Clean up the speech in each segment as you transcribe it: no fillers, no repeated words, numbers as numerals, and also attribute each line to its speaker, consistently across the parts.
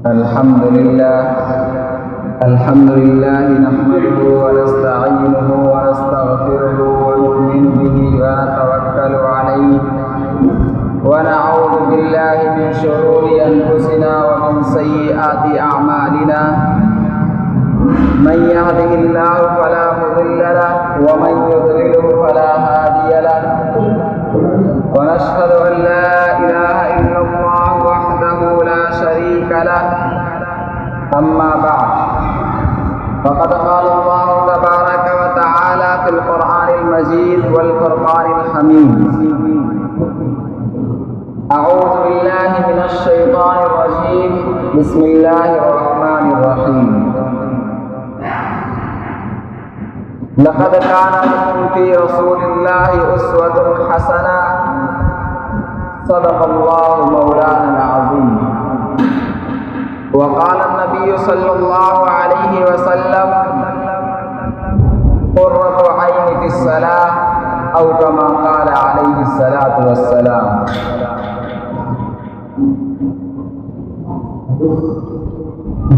Speaker 1: الحمد لله نحمده ونستعينه ونستغفره ونؤمن به ونتوكل عليه ونعوذ بالله من شرور أنفسنا ومن سيئات أعمالنا من يهده الله فلا مضل له ومن يضلله فلا هادي له ونشهد أن لا إله إلا الله وحده لا شريك له أما بعد فقد قال الله تبارك وتعالى في القرآن المجيد والفرقان الحميد أعوذ بالله من الشيطان الرجيم بسم الله الرحمن الرحيم لقد كان لكم في رسول الله أسوة حسنة صدق الله مولانا العظيم وقال النبي صلى الله عليه وسلم قرة عين في الصلاة أو كما قال عليه الصلاة والسلام.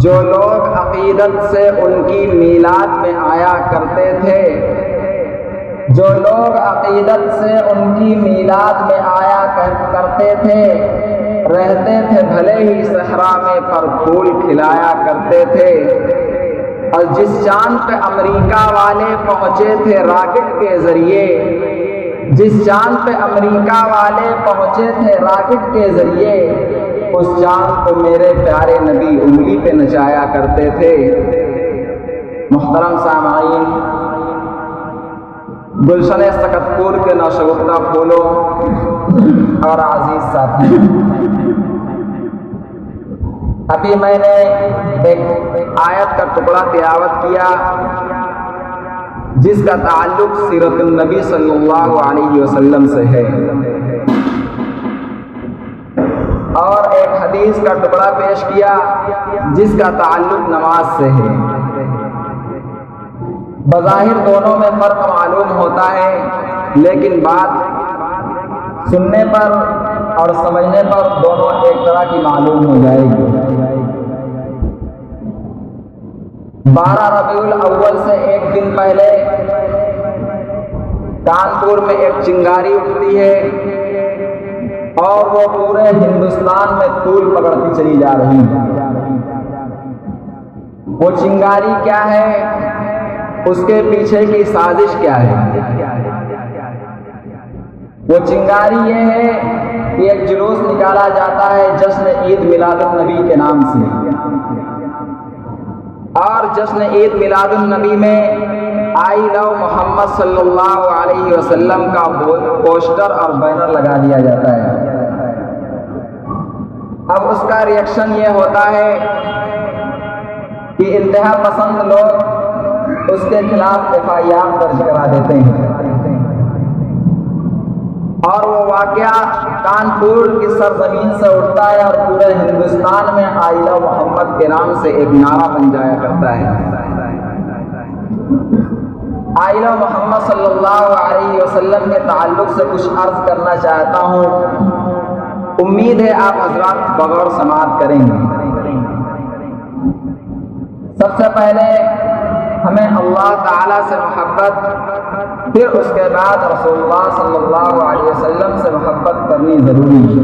Speaker 1: جو لوگ عقیدت سے ان کی میلاد میں آیا کرتے تھے کرتے تھے رہتے تھے بھلے ہی صحرا میں پر پھول کھلایا کرتے تھے، اور جس چاند پہ امریکہ والے پہنچے تھے راکٹ کے ذریعے اس چاند کو میرے پیارے نبی انگلی پہ نچایا کرتے تھے. محترم سامعین، گلشن سکت پور کے نوشگفتہ پھولوں اور عزیز ساتھی، ابھی میں نے ایک آیت کا ٹکڑا تلاوت کیا جس کا تعلق سیرت النبی صلی اللہ علیہ وسلم سے ہے، اور ایک حدیث کا ٹکڑا پیش کیا جس کا تعلق نماز سے ہے. بظاہر دونوں میں فرق معلوم ہوتا ہے، لیکن بات سننے پر اور سمجھنے پر دونوں ایک طرح کی معلوم ہو جائے گی. 12 ربیع الاول سے ایک دن پہلے کانپور میں ایک چنگاری اٹھتی ہے اور وہ پورے ہندوستان میں طول پکڑتی چلی جا رہی ہے. وہ چنگاری کیا ہے، اس کے پیچھے کی سازش کیا ہے؟ وہ چنگاری یہ ہے کہ ایک جلوس نکالا جاتا ہے جشن عید میلاد النبی کے نام سے، اور جشن عید میلاد النبی میں آئی لو محمد صلی اللہ علیہ وسلم کا پوسٹر اور بینر لگا دیا جاتا ہے. اب اس کا ریئیکشن یہ ہوتا ہے کہ انتہا پسند لوگ اس کے خلاف FIR درج کرا دیتے ہیں، اور وہ واقعہ کانپور کی سرزمین سے اٹھتا ہے اور پورے ہندوستان میں آئی لو محمد کے نام سے ایک نعرہ بن جایا کرتا ہے. آئی لو محمد صلی اللہ علیہ وسلم کے تعلق سے کچھ عرض کرنا چاہتا ہوں. امید ہے آپ حضرات بغور سماعت کریں گے. سب سے پہلے ہمیں اللہ تعالیٰ سے محبت، پھر اس کے بعد رسول اللہ صلی اللہ علیہ وسلم سے محبت کرنی ضروری ہے.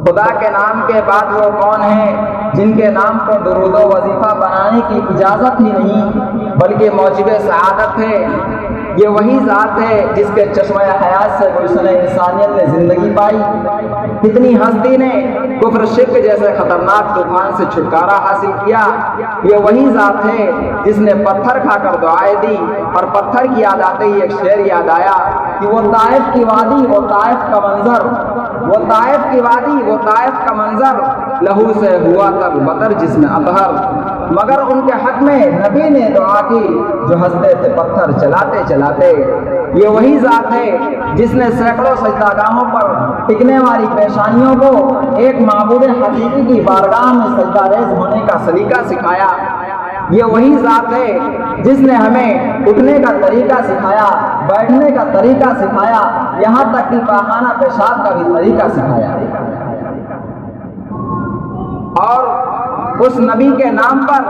Speaker 1: خدا کے نام کے بعد وہ کون ہیں جن کے نام کو درود و وظیفہ بنانے کی اجازت ہی نہیں بلکہ موجب سعادت ہے؟ یہ وہی ذات ہے جس کے چشمہ حیات سے گلشن انسانیت نے زندگی پائی. کتنی ہستی نے کفر شرک جیسے خطرناک طوفان سے چھٹکارا حاصل کیا. یہ وہی ذات ہے جس نے پتھر کھا کر دعائیں دی، اور پتھر کی یاد آتے ہی ایک شعر یاد آیا کہ وہ طائف کی وادی، وہ طائف کا منظر، وہ طائف کی وادی، وہ طائف کا منظر، لہو سے ہوا تب بطر جس میں اطہر. مگر ان کے حق میں نبی نے دعا کی جو ہنستے تھے پتھر چلاتے چلاتے. یہ وہی ذات ہے جس نے سینکڑوں سجدہ گاہوں پر ٹکنے والی پیشانیوں کو ایک معبود حقیقی کی بارگاہ میں سجدہ ریز ہونے کا سلیقہ سکھایا. یہ وہی ذات ہے جس نے ہمیں اٹھنے کا طریقہ سکھایا، بیٹھنے کا طریقہ سکھایا، یہاں تک کہ پاخانہ پیشاب کا بھی طریقہ سکھایا۔ اس نبی کے نام پر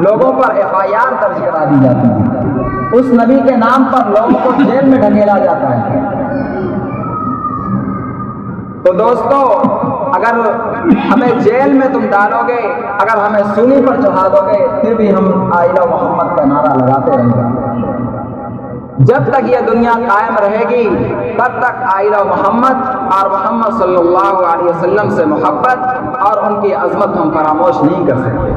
Speaker 1: لوگوں پر FIR درج کرا دی جاتی ہے، اس نبی کے نام پر لوگوں کو جیل میں ڈھکیلا جاتا ہے۔ تو دوستو، اگر ہمیں جیل میں تم ڈالو گے، اگر ہمیں سولی پر چڑھا دو گے، پھر بھی ہم آئلہ محمد کا نعرہ لگاتے رہیں گے۔ جب تک یہ دنیا قائم رہے گی تب تک آئلہ محمد اور محمد صلی اللہ علیہ وسلم سے محبت اور ان کی عظمت ہم فراموش نہیں کر سکتے۔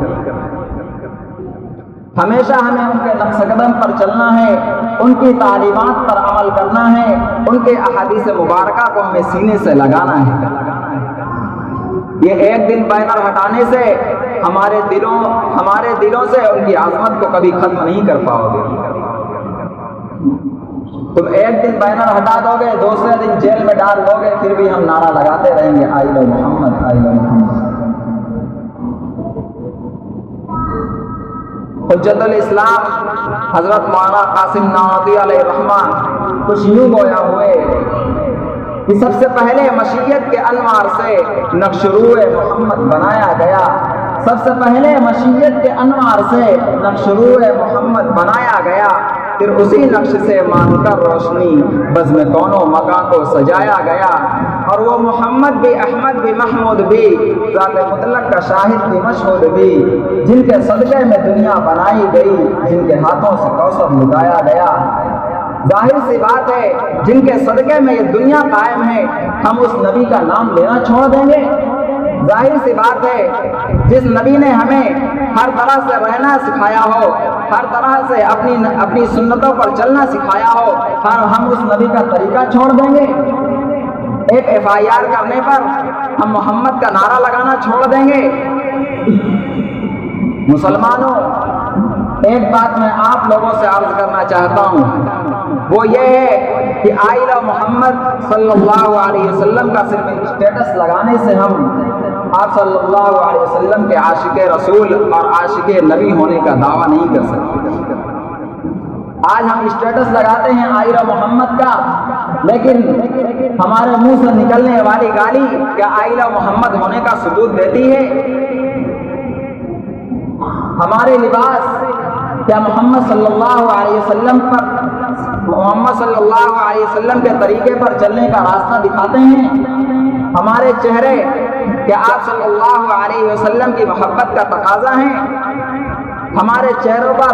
Speaker 1: ہمیشہ ہمیں ان کے نقش قدم پر چلنا ہے، ان کی تعلیمات پر عمل کرنا ہے، ان کے احادیث مبارکہ کو ہمیں سینے سے لگانا ہے۔ یہ ایک دن بینر ہٹانے سے ہمارے دلوں سے ان کی عظمت کو کبھی ختم نہیں کر پاؤ گے۔ تم ایک دن بینر ہٹا دو گے، دوسرے دن جیل میں ڈال دو گے، پھر بھی ہم نعرہ لگاتے رہیں گے آئلہ محمد، آئلہ محمد۔ حجت الاسلام حضرت مولانا قاسم نانوتوی علیہ الرحمہ کچھ یوں گویا ہوئے کہ سب سے پہلے مشیت کے انوار سے نقش روح محمد بنایا گیا، سب سے پہلے مشیت کے انوار سے نقش روح محمد بنایا گیا، پھر اسی نقش سے مان کر روشنی بزم کون و مکان کو سجایا گیا، اور وہ محمد بھی، احمد بھی، محمود بھی، ذات مطلق کا شاہد بھی، مشہود بھی، جن کے صدقے میں دنیا بنائی گئی، جن کے ہاتھوں سے کوثر لٹایا گیا۔ ظاہر سی بات ہے جن کے صدقے میں یہ دنیا قائم ہے، ہم اس نبی کا نام لینا چھوڑ دیں گے؟ ظاہر سی بات ہے جس نبی نے ہمیں ہر طرح سے رہنا سکھایا ہو، ہر طرح سے اپنی سنتوں پر چلنا سکھایا ہو، ہم اس نبی کا طریقہ چھوڑ دیں گے؟ ایک FIR کرنے پر ہم محمد کا نعرہ لگانا چھوڑ دیں گے؟ مسلمانوں، ایک بات میں آپ لوگوں سے عرض کرنا چاہتا ہوں، وہ یہ ہے کہ آئلہ محمد صلی اللہ علیہ وسلم کا صرف اسٹیٹس لگانے سے ہم آپ صلی اللہ علیہ وسلم کے عاشق رسول اور عاشق نبی ہونے کا دعویٰ نہیں کر سکتے۔ آج ہم اسٹیٹس لگاتے ہیں آئلہ محمد کا، لیکن ہمارے منہ سے نکلنے والی گالی کیا آئلہ محمد ہونے کا ثبوت دیتی ہے؟ ہمارے لباس کیا محمد صلی اللہ علیہ وسلم کے طریقے پر چلنے کا راستہ دکھاتے ہیں؟ ہمارے چہرے کیا آپ صلی اللہ علیہ وسلم کی محبت کا تقاضا ہے؟ ہمارے چہروں پر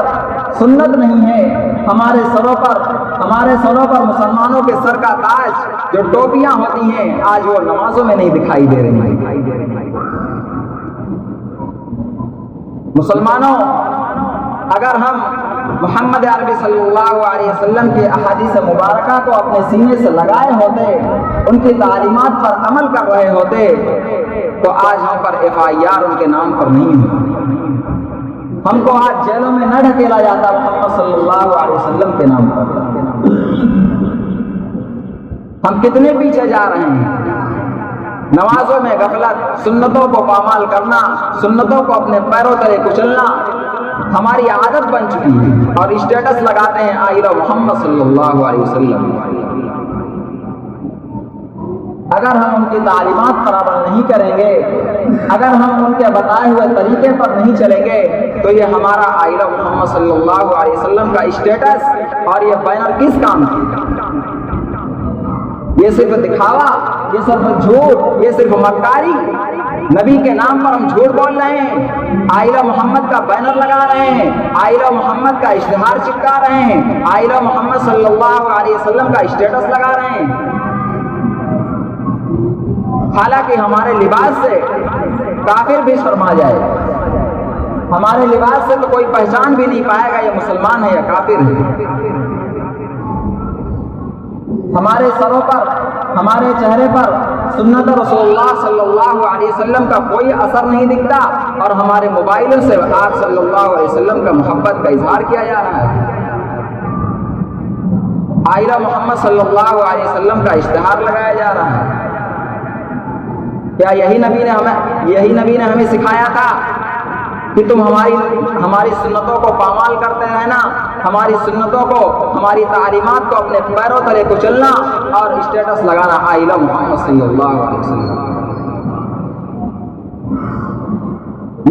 Speaker 1: سنت نہیں ہے، ہمارے سروں پر مسلمانوں کے سر کا تاج جو ٹوپیاں ہوتی ہیں آج وہ نمازوں میں نہیں دکھائی دے رہی ہیں۔ مسلمانوں، اگر ہم محمد عربی صلی اللہ علیہ وسلم کے احادیث مبارکہ کو اپنے سینے سے لگائے ہوتے، ان کی تعلیمات پر عمل کر رہے ہوتے، تو آج ہم پر FIR ان کے نام پر نہیں ہوتی، ہم کو آج جیلوں میں نہ ڈھکیلا جاتا محمد صلی اللہ علیہ وسلم کے نام پر۔ ہم کتنے پیچھے جا رہے ہیں؟ نمازوں میں غفلت، سنتوں کو پامال کرنا، سنتوں کو اپنے پیروں تلے کچلنا ہماری عادت بن چکی ہے، اور اسٹیٹس لگاتے ہیں آئلہ محمد صلی اللہ علیہ وسلم۔ اگر ہم ان کی تعلیمات پر عمل نہیں کریں گے، اگر ہم ان کے بتائے ہوئے طریقے پر نہیں چلیں گے، تو یہ ہمارا آئلہ محمد صلی اللہ علیہ وسلم کا اسٹیٹس اور یہ بینر کس کام کی؟ یہ صرف دکھاوا، یہ صرف جھوٹ، یہ صرف مکاری۔ نبی کے نام پر ہم جھوٹ بول رہے ہیں، آئلہ محمد کا بینر لگا رہے ہیں، آئلہ محمد کا اشتہار چپکا رہے ہیں، آئلہ محمد صلی اللہ علیہ وسلم کا اسٹیٹس لگا رہے ہیں، حالانکہ ہمارے لباس سے کافر بھی شرما جائے، ہمارے لباس سے تو کوئی پہچان بھی نہیں پائے گا یہ مسلمان ہے یا کافر ہے۔ ہمارے سروں پر، ہمارے چہرے پر سنت رسول اللہ صلی اللہ علیہ وسلم کا کوئی اثر نہیں دکھتا، اور ہمارے موبائلوں سے آپ صلی اللہ علیہ وسلم کا محبت کا اظہار کیا جا رہا ہے۔ آئلہ محمد صلی اللہ علیہ وسلم کا اشتہار لگایا جا رہا ہے۔ کیا یہی نبی نے ہمیں سکھایا تھا کہ تم ہماری سنتوں کو پامال کرتے رہنا، ہماری سنتوں کو، ہماری تعلیمات کو اپنے پیروں تلے کچلنا اور اسٹیٹس لگانا آئلہ محمد صلی اللہ علیہ وسلم؟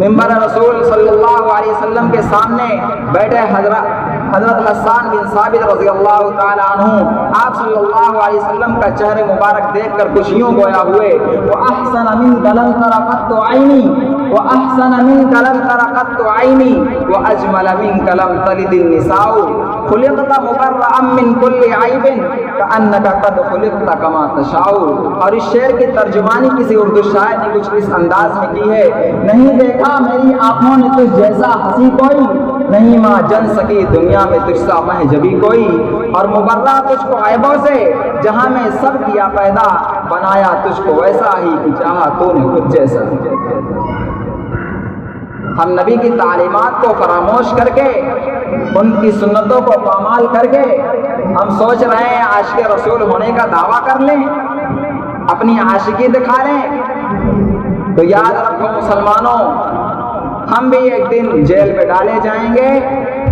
Speaker 1: منبر رسول صلی اللہ علیہ وسلم کے سامنے بیٹھے حضرت حسان بن ثابت رضی اللہ تعالیٰ عنہ آپ صلی اللہ علیہ وسلم کا چہرے مبارک دیکھ کر خوشیوں گویا ہوئے. وَأَحْسَنَ مِنْكَ لَمْ تَرَ قَطُّ عَيْنِي وَأَحْسَنَ مِنْكَ لَمْ تَرَ قَطُّ عَيْنِي وَأَجْمَلَ مِنْكَ لَمْ تَلِدِ النِّسَاءُ خُلِقْتَ مُبَرَّأً مِنْ كُلِّ عَيْبٍ كَأَنَّكَ قَدْ خُلِقْتَ كَمَا تَشَاءُ. اور اس شعر کی ترجمانی کسی اردو شاعر نے کچھ اس انداز میں کی ہے: نہیں دیکھا میری آنکھوں نے تجھ جیسا ہنسی کوئی، نہیں ماں جن سکی دنیا میں تجھ سا محجبی کوئی، اور مبرہ تجھ کو عیبوں سے جہاں میں سب کیا پیدا، بنایا تجھ کو ویسا ہی کہ چاہا تو نے خود جیسا. ہم نبی کی تعلیمات کو فراموش کر کے، ان کی سنتوں کو پامال کر کے ہم سوچ رہے ہیں عاشق رسول ہونے کا دعویٰ کر لیں، اپنی عاشقی دکھا لیں. تو یاد رکھو مسلمانوں، ہم بھی ایک دن جیل میں ڈالے جائیں گے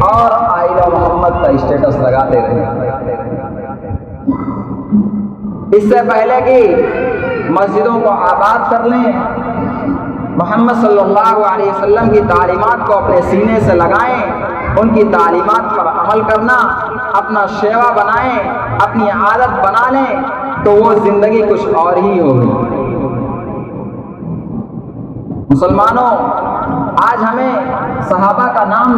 Speaker 1: اور آئی لو محمد کا اسٹیٹس لگاتے رہیں گے. اس سے پہلے کہ مسجدوں کو آباد کر لیں، محمد صلی اللہ علیہ وسلم کی تعلیمات کو اپنے سینے سے لگائیں، ان کی تعلیمات پر عمل کرنا اپنا شیوا بنائیں، اپنی عادت بنا لیں، تو وہ زندگی کچھ اور ہی ہوگی. مسلمانوں، آج ہمیں صحابہ کا نام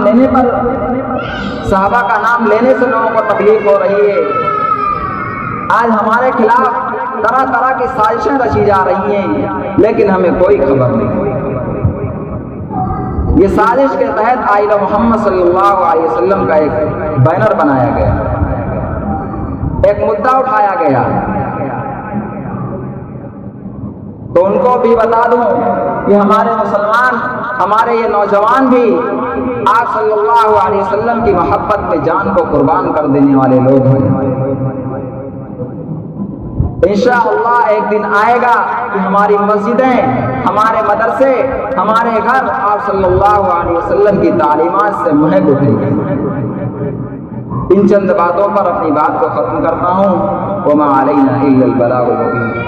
Speaker 1: لینے سے لوگوں کو تکلیف ہو رہی ہے. آج ہمارے خلاف طرح طرح کی سازشیں رچی جا رہی ہیں، لیکن ہمیں کوئی خبر نہیں. یہ سازش کے تحت آئین محمد صلی اللہ علیہ وسلم کا ایک بینر بنایا گیا، ایک مدعا اٹھایا گیا. تو ان کو بھی بتا دوں کہ ہمارے مسلمان، ہمارے یہ نوجوان بھی آپ صلی اللہ علیہ وسلم کی محبت میں جان کو قربان کر دینے والے لوگ ہیں. انشاءاللہ ایک دن آئے گا کہ ہماری مسجدیں، ہمارے مدرسے، ہمارے گھر آپ صلی اللہ علیہ وسلم کی تعلیمات سے مہک اٹھیں گے. ان چند باتوں پر اپنی بات کو ختم کرتا ہوں. وما علینا الا البلاغ المبین.